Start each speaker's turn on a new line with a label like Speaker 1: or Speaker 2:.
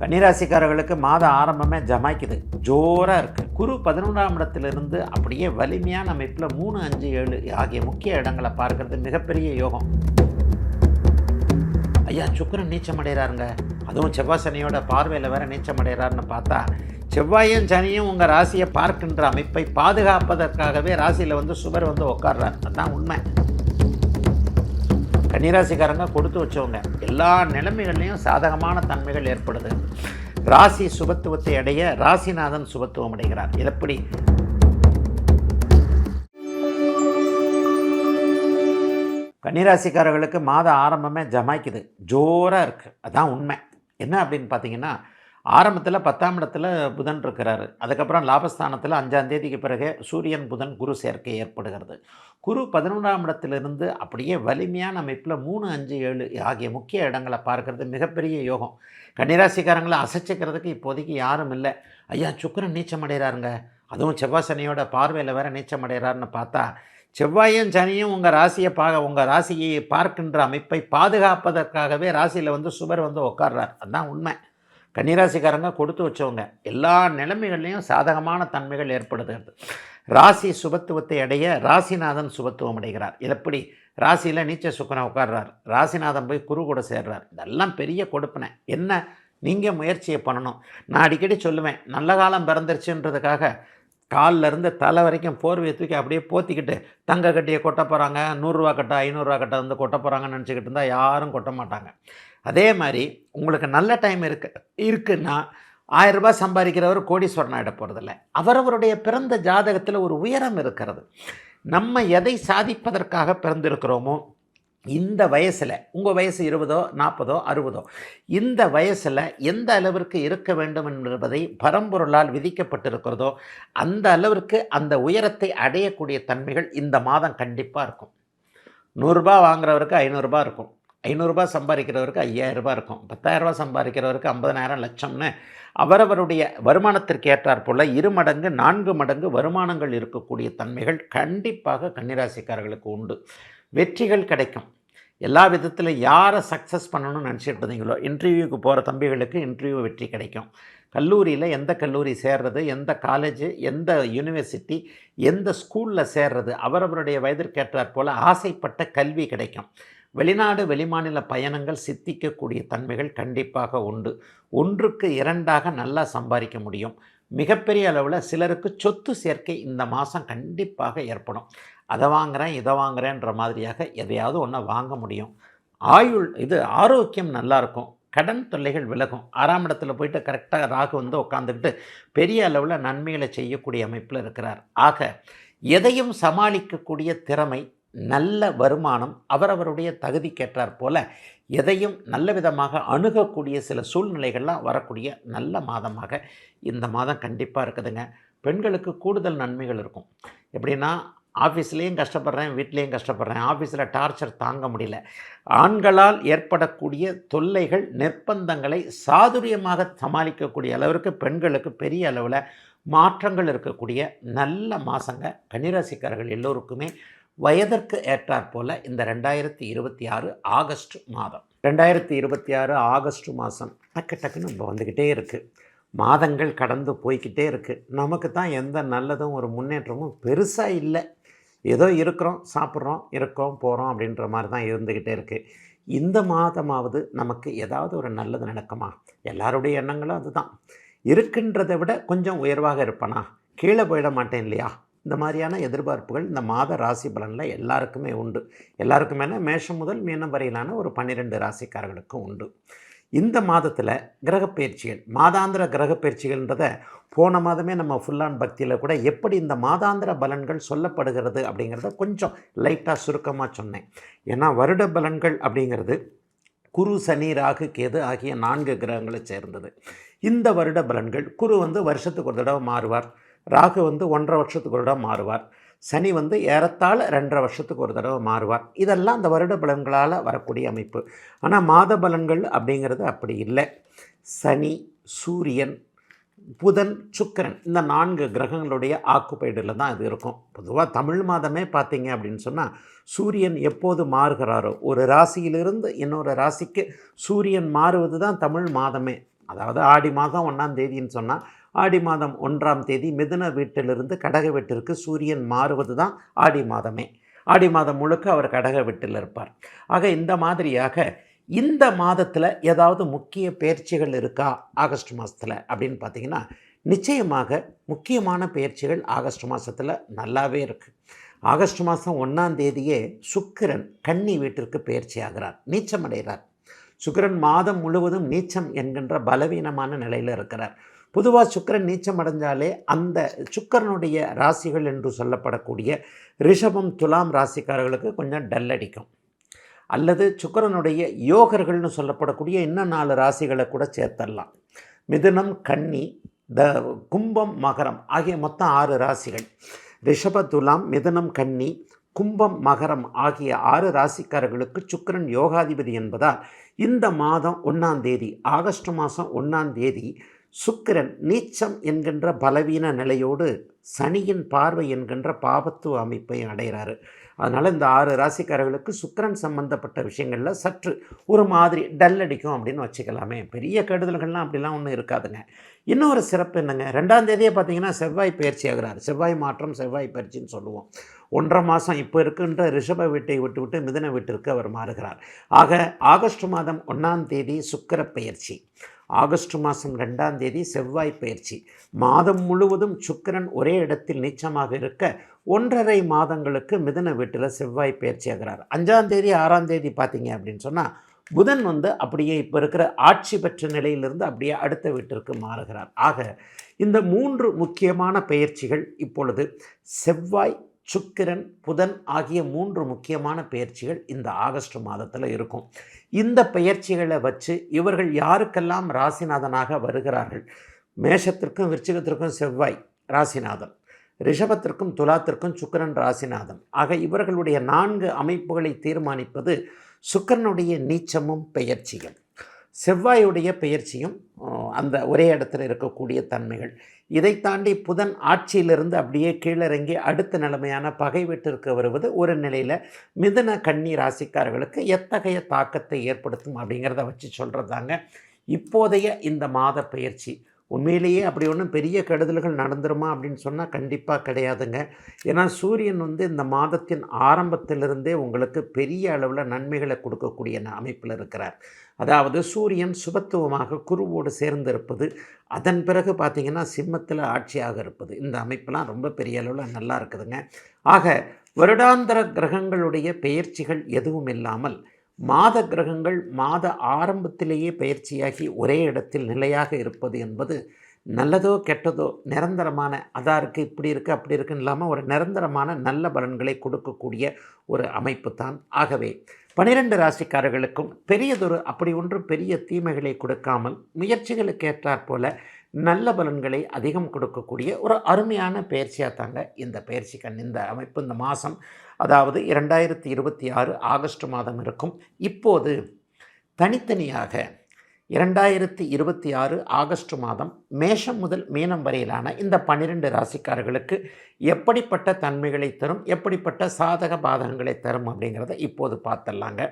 Speaker 1: கன்னிராசிக்காரர்களுக்கு மாத ஆரம்பமே ஜமாய்க்குது, ஜோராக இருக்குது. குரு 11ஆம் இடத்திலிருந்து அப்படியே வலிமையான அமைப்பில் 3, 5, 7 ஆகிய முக்கிய இடங்களை பார்க்கறது மிகப்பெரிய யோகம். ஐயா, சுக்கிரன் நீச்சம் அடைகிறாருங்க, அதுவும் செவ்வாய் சனியோட பார்வையில் வேறு நீச்சம் அடைகிறாருன்னு பார்த்தா, செவ்வாயும் சனியும் உங்கள் ராசியை பார்க்கின்ற அமைப்பை பாதுகாப்பதற்காகவே ராசியில் வந்து சுவர் வந்து உட்கார்றார். அதுதான் உண்மை. கன்னிராசிக்காரங்க கொடுத்து வச்சவங்க. எல்லா நிலைமைகள்லையும் சாதகமான தன்மைகள் ஏற்படுது. ராசி சுபத்துவத்தை அடைய ராசிநாதன் சுபத்துவம் அடைகிறார். இது எப்படி? கன்னிராசிக்காரர்களுக்கு மாத ஆரம்பமே ஜமாய்க்குது, ஜோராக இருக்குது. அதுதான் உண்மை. என்ன அப்படின்னு பார்த்தீங்கன்னா, ஆரம்பத்தில் 10ஆம் இடத்துல புதன் இருக்கிறாரு. அதுக்கப்புறம் லாபஸ்தானத்தில் 5ஆம் தேதிக்கு பிறகு சூரியன் புதன் குரு சேர்க்கை ஏற்படுகிறது. குரு 11ஆம் இடத்திலிருந்து அப்படியே வலிமையான அமைப்பில் 3, 5, 7 ஆகிய முக்கிய இடங்களை பார்க்கறது மிகப்பெரிய யோகம். கன்னிராசிக்காரங்களை அசைச்சிக்கிறதுக்கு இப்போதைக்கு யாரும் இல்லை. ஐயா, சுக்கிரன் நீச்சம் அடைகிறாருங்க, அதுவும் செவ்வாய் சனியோட பார்வையில் வேறு நீச்சம் அடைகிறாருன்னு பார்த்தா, செவ்வாயும் சனியும் உங்கள் ராசியை பார்க்கின்ற அமைப்பை பாதுகாப்பதற்காகவே ராசியில் வந்து சுவர் வந்து உட்கார்றார். அதுதான் உண்மை. கன்னிராசிக்காரங்க கொடுத்து வச்சவங்க. எல்லா நிலைமைகள்லையும் சாதகமான தன்மைகள் ஏற்படுகிறது. ராசி சுபத்துவத்தை அடைய ராசிநாதன் சுபத்துவம் அடைகிறார். இது எப்படி? ராசியில் நீச்ச சுக்கிரன் உட்கார்றார், ராசிநாதன் போய் குரு கூட சேர்றார். இதெல்லாம் பெரிய கொடுப்பினை. என்ன, நீங்கள் முயற்சியை பண்ணணும். நான் அடிக்கடி சொல்லுவேன், நல்ல காலம் பிறந்துருச்சுன்றதுக்காக காலிலேருந்து தலை வரைக்கும் போர்வையை தூக்கி அப்படியே போத்திக்கிட்டு தங்க கட்டியை கொட்ட போகிறாங்க, 100 கட்டை 500 கட்டை வந்து கொட்ட போகிறாங்கன்னு நினச்சிக்கிட்டு இருந்தால் யாரும் கொட்ட மாட்டாங்க. அதே மாதிரி உங்களுக்கு நல்ல டைம் இருக்குன்னா 1000 ரூபாய் சம்பாதிக்கிறவர் கோடீஸ்வரன் ஆகிட போகிறதில்ல. அவரவருடைய பிறந்த ஜாதகத்தில் ஒரு உயரம் இருக்கிறது. நம்ம எதை சாதிப்பதற்காக பிறந்திருக்கிறோமோ, இந்த வயசில், உங்கள் வயசு 20, 40, 60, இந்த வயசில் எந்த அளவிற்கு இருக்க வேண்டும் என்பதை பரம்பொருளால் விதிக்கப்பட்டிருக்கிறதோ அந்த அளவிற்கு அந்த உயரத்தை அடையக்கூடிய தன்மைகள் இந்த மாதம் கண்டிப்பாக இருக்கும். 100 ரூபாய் வாங்குறவருக்கு 500 ரூபாய் இருக்கும், 500 ரூபாய் சம்பாதிக்கிறவருக்கு 5000 ரூபாய் இருக்கும், 10,000 ரூபாய் சம்பாதிக்கிறவருக்கு 50,000 லட்சம்னு அவரவருடைய வருமானத்திற்கு ஏற்றாற்போல் 2 மடங்கு 4 மடங்கு வருமானங்கள் இருக்கக்கூடிய தன்மைகள் கண்டிப்பாக கன்னிராசிக்காரர்களுக்கு உண்டு. வெற்றிகள் கிடைக்கும். எல்லா விதத்தில் யாரை சக்ஸஸ் பண்ணணும்னு நினச்சிட்டு இருந்தீங்களோ, இன்டர்வியூக்கு போகிற தம்பிகளுக்கு இன்டர்வியூ வெற்றி கிடைக்கும். கல்லூரியில் எந்த கல்லூரி சேர்றது, எந்த காலேஜு, எந்த யூனிவர்சிட்டி, எந்த ஸ்கூலில் சேர்றது, அவரவருடைய வயதிற்கேற்றாற் போல் ஆசைப்பட்ட கல்வி கிடைக்கும். வெளிநாடு வெளிமாநில பயணங்கள் சித்திக்கக்கூடிய தன்மைகள் கண்டிப்பாக உண்டு. 1க்கு 2ஆக நல்லா சம்பாதிக்க முடியும். மிகப்பெரிய அளவில் சிலருக்கு சொத்து சேர்க்கை இந்த மாதம் கண்டிப்பாக ஏற்படும். அதை வாங்குகிறேன் இதை வாங்குகிறேன்ற மாதிரியாக எதையாவது ஒன்று வாங்க முடியும். ஆரோக்கியம் நல்லாயிருக்கும். கடன் தொல்லைகள் விலகும். 6ஆம் இடத்துல போயிட்டு கரெக்டாக ராகு வந்து உட்காந்துக்கிட்டு பெரிய அளவில் நன்மைகளை செய்யக்கூடிய அமைப்பில் இருக்கிறார். ஆக எதையும் சமாளிக்கக்கூடிய திறமை, நல்ல வருமானம், அவரவருடைய தகுதிக்கேற்றாற் போல் எதையும் நல்ல விதமாக அணுகக்கூடிய சில சூழ்நிலைகள்லாம் வரக்கூடிய நல்ல மாதமாக இந்த மாதம் கண்டிப்பாக இருக்குதுங்க. பெண்களுக்கு கூடுதல் நன்மைகள் இருக்கும். எப்படின்னா, ஆஃபீஸ்லேயும் கஷ்டப்படுறேன், வீட்லேயும் கஷ்டப்படுறேன், ஆஃபீஸில் டார்ச்சர் தாங்க முடியல, ஆண்களால் ஏற்படக்கூடிய தொல்லைகள் நிர்பந்தங்களை சாதுரியமாக சமாளிக்கக்கூடிய அளவிற்கு பெண்களுக்கு பெரிய அளவில் மாற்றங்கள் இருக்கக்கூடிய நல்ல மாதங்க கன்னிராசிக்காரர்கள் எல்லோருக்குமே. வயதிற்கு ஏற்றாற் போல் இந்த 2026 ஆகஸ்ட் மாதம், 2026 ஆகஸ்ட் மாதம் டக்குன்னு இப்போ வந்துக்கிட்டே இருக்குது. மாதங்கள் கடந்து போய்கிட்டே இருக்குது. நமக்கு தான் எந்த நல்லதும் ஒரு முன்னேற்றமும் பெருசாக இல்லை. ஏதோ இருக்கிறோம், சாப்பிட்றோம், இருக்கோம், போகிறோம் அப்படின்ற மாதிரி தான் இருந்துக்கிட்டே இருக்குது. இந்த மாதமாவது நமக்கு ஏதாவது ஒரு நல்லது நடக்குமா? எல்லாருடைய எண்ணங்களும் அதுதான். இருக்கின்றதை விட கொஞ்சம் உயர்வாக இருப்பேனா, கீழே போயிட மாட்டேன் இல்லையா, இந்த மாதிரியான எதிர்பார்ப்புகள் இந்த மாத ராசி பலனில் எல்லாருக்குமே உண்டு. எல்லாருக்குமே மேஷம் முதல் மீனம் வரையிலான ஒரு 12 ராசிக்காரர்களுக்கும் உண்டு. இந்த மாதத்தில் கிரகப்பயிற்சிகள், மாதாந்திர கிரகப்பயிற்சிகள்ன்றதை போன மாதமே நம்ம ஃபுல்லான் பக்தியில் கூட எப்படி இந்த மாதாந்திர பலன்கள் சொல்லப்படுகிறது அப்படிங்கிறத கொஞ்சம் லைட்டாக சுருக்கமாக சொன்னேன். ஏன்னா வருட பலன்கள் அப்படிங்கிறது குரு, சனி, ராகு, கேது ஆகிய 4 கிரகங்களை சேர்ந்தது. இந்த வருட பலன்கள் குரு வந்து வருஷத்துக்கு ஒரு தடவை மாறுவார், ராகு வந்து 1.5 வருஷத்துக்கு ஒரு தடவை மாறுவார், சனி வந்து ஏறத்தாழ 2.5 வருஷத்துக்கு ஒரு தடவை மாறுவார். இதெல்லாம் அந்த வருட பலன்களால் வரக்கூடிய அமைப்பு. ஆனால் மாத பலன்கள் அப்படிங்கிறது அப்படி இல்லை. சனி, சூரியன், புதன், சுக்கிரன் இந்த 4 கிரகங்களுடைய ஆக்குப்பைடில் தான் இது இருக்கும். பொதுவாக தமிழ் மாதமே பார்த்தீங்க அப்படின்னு சொன்னால் சூரியன் எப்போது மாறுகிறாரோ, ஒரு ராசியிலிருந்து இன்னொரு ராசிக்கு சூரியன் மாறுவது தான் தமிழ் மாதமே. அதாவது ஆடி மாதம் 1ஆம் தேதின்னு சொன்னால் ஆடி மாதம் 1ஆம் தேதி மிதுன வீட்டிலிருந்து கடக வீட்டிற்கு சூரியன் மாறுவது தான் ஆடி மாதமே. ஆடி மாதம் முழுக்க அவர் கடக வீட்டில் இருப்பார். ஆக இந்த மாதிரியாக இந்த மாதத்தில் ஏதாவது முக்கிய பெயர்ச்சிகள் இருக்கா ஆகஸ்ட் மாதத்தில் அப்படின்னு பார்த்தீங்கன்னா, நிச்சயமாக முக்கியமான பெயர்ச்சிகள் ஆகஸ்ட் மாதத்தில் நல்லாவே இருக்குது. ஆகஸ்ட் மாதம் 1ஆம் தேதியே சுக்கிரன் கன்னி வீட்டிற்கு பெயர்ச்சி ஆகிறார், நீச்சமடைகிறார். சுக்கிரன் மாதம் முழுவதும் நீச்சம் என்கின்ற பலவீனமான நிலையில் இருக்கிறார். பொதுவாக சுக்கிரன் நீச்சம் அடைஞ்சாலே அந்த சுக்கிரனுடைய ராசிகள் என்று சொல்லப்படக்கூடிய ரிஷபம் துலாம் ராசிக்காரர்களுக்கு கொஞ்சம் டல் அடிக்கும். அல்லது சுக்கிரனுடைய யோகர்கள்னு சொல்லப்படக்கூடிய இன்னும் 4 ராசிகளை கூட சேர்த்தரலாம். மிதுனம் கன்னி கும்பம் மகரம் ஆகிய மொத்தம் 6 ராசிகள். ரிஷப துலாம் மிதுனம் கன்னி கும்பம் மகரம் ஆகிய 6 ராசிக்காரர்களுக்கு சுக்கிரன் யோகாதிபதி என்பதால் இந்த மாதம் 1ஆம் தேதி ஆகஸ்ட் மாதம் 1ஆம் தேதி சுக்கிரன் நீச்சம் என்கின்ற பலவீன நிலையோடு சனியின் பார்வை என்கின்ற பாபத்துவ அமைப்பை அடைகிறாரு. அதனால் இந்த 6 ராசிக்காரர்களுக்கு சுக்கிரன் சம்பந்தப்பட்ட விஷயங்களில் சற்று ஒரு மாதிரி டல் அடிக்கும் அப்படின்னு வச்சுக்கலாமே. பெரிய கெடுதல்கள்லாம் அப்படிலாம் ஒன்றும் இருக்காதுங்க. இன்னொரு சிறப்பு என்னங்க, 2ஆம் தேதியே பார்த்தீங்கன்னா செவ்வாய் பயிற்சி ஆகிறார். செவ்வாய் மாற்றம், செவ்வாய் பயிற்சின்னு சொல்லுவோம். 1.5 மாதம் இப்போ இருக்கின்ற ரிஷப வீட்டை விட்டு மிதுன வீட்டிற்கு அவர் மாறுகிறார். ஆக ஆகஸ்ட் மாதம் 1ஆம் தேதி சுக்கிர பயிற்சி, ஆகஸ்ட் மாதம் 2ஆம் தேதி செவ்வாய் பயிற்சி, மாதம் முழுவதும் சுக்கிரன் ஒரே இடத்தில் நீச்சமாக இருக்க 1.5 மாதங்களுக்கு மிதுன வீட்டில் செவ்வாய் பயிற்சி ஆகிறார். 5ஆம் தேதி 6ஆம் தேதி பார்த்தீங்க அப்படின்னு சொன்னால் புதன் அப்படியே இப்போ இருக்கிற ஆட்சி பெற்ற நிலையிலிருந்து அப்படியே அடுத்த வீட்டிற்கு மாறுகிறார். ஆக இந்த 3 முக்கியமான பெயர்ச்சிகள் இப்பொழுது செவ்வாய், சுக்கிரன், புதன் ஆகிய 3 முக்கியமான பெயர்ச்சிகள் இந்த ஆகஸ்ட் மாதத்தில் இருக்கும். இந்த பெயர்ச்சிகளை வச்சு இவர்கள் யாருக்கெல்லாம் ராசிநாதனாக வருகிறார்கள், மேஷத்திற்கும் விருச்சிகத்திற்கும் செவ்வாய் ராசிநாதன், ரிஷபத்திற்கும் துலாத்திற்கும் சுக்கிரன் ராசிநாதன். ஆக இவர்களுடைய 4 அமைப்புகளை தீர்மானிப்பது சுக்கிரனுடைய நீச்சமும் பெயர்ச்சியும், செவ்வாயுடைய பெயர்ச்சியும், அந்த ஒரே இடத்துல இருக்கக்கூடிய தன்மைகள். இதை தாண்டி புதன் ஆட்சியிலிருந்து அப்படியே கீழிறங்கி அடுத்த நிலைமையான பகை வீட்டிற்கு வருவது ஒரு நிலையில் மிதுன கன்னி ராசிக்காரர்களுக்கு எத்தகைய தாக்கத்தை ஏற்படுத்தும் அப்படிங்கிறத வச்சு சொல்கிறதாங்க இப்போதைய இந்த மாத பெயர்ச்சி. உண்மையிலேயே அப்படி ஒன்றும் பெரிய கெடுதல்கள் நடந்துருமா அப்படின்னு சொன்னால் கண்டிப்பாக கிடையாதுங்க. ஏன்னா சூரியன் இந்த மாதத்தின் ஆரம்பத்திலிருந்தே உங்களுக்கு பெரிய அளவில் நன்மைகளை கொடுக்கக்கூடிய அமைப்பில் இருக்கிறார். அதாவது சூரியன் சுபத்துவமாக குருவோடு சேர்ந்து இருப்பது, அதன் பிறகு பார்த்திங்கன்னா சிம்மத்தில் ஆட்சியாக இருப்பது, இந்த அமைப்பெல்லாம் ரொம்ப பெரிய அளவில் நல்லா இருக்குதுங்க. ஆக வருடாந்திர கிரகங்களுடைய பெயர்ச்சிகள் எதுவும் இல்லாமல் மாத கிரகங்கள் மாத ஆரம்பத்திலேயே பயிற்சியாகி ஒரே இடத்தில் நிலையாக இருப்பது என்பது நல்லதோ கெட்டதோ நிரந்தரமான அதாக இருக்குது இப்படி இருக்குது அப்படி இருக்குன்னு இல்லாமல் ஒரு நிரந்தரமான நல்ல பலன்களை கொடுக்கக்கூடிய ஒரு அமைப்பு தான். ஆகவே 12 ராசிக்காரர்களுக்கும் பெரியதொரு அப்படி ஒன்று பெரிய தீமைகளை கொடுக்காமல் முயற்சிகளுக்கு ஏற்றாற்போல் நல்ல பலன்களை அதிகம் கொடுக்கக்கூடிய ஒரு அருமையான பயிற்சியாக தாங்க இந்த பயிற்சிக்கண் இந்த அமைப்பு இந்த மாதம், அதாவது 2026 ஆகஸ்ட் மாதம் இருக்கும். இப்போது தனித்தனியாக 2026 ஆகஸ்ட் மாதம் மேஷம் முதல் மீனம் வரையிலான இந்த 12 ராசிக்காரர்களுக்கு எப்படிப்பட்ட தன்மைகளை தரும், எப்படிப்பட்ட சாதக பாதகங்களை தரும் அப்படிங்கிறத இப்போது பார்த்துடலாங்க.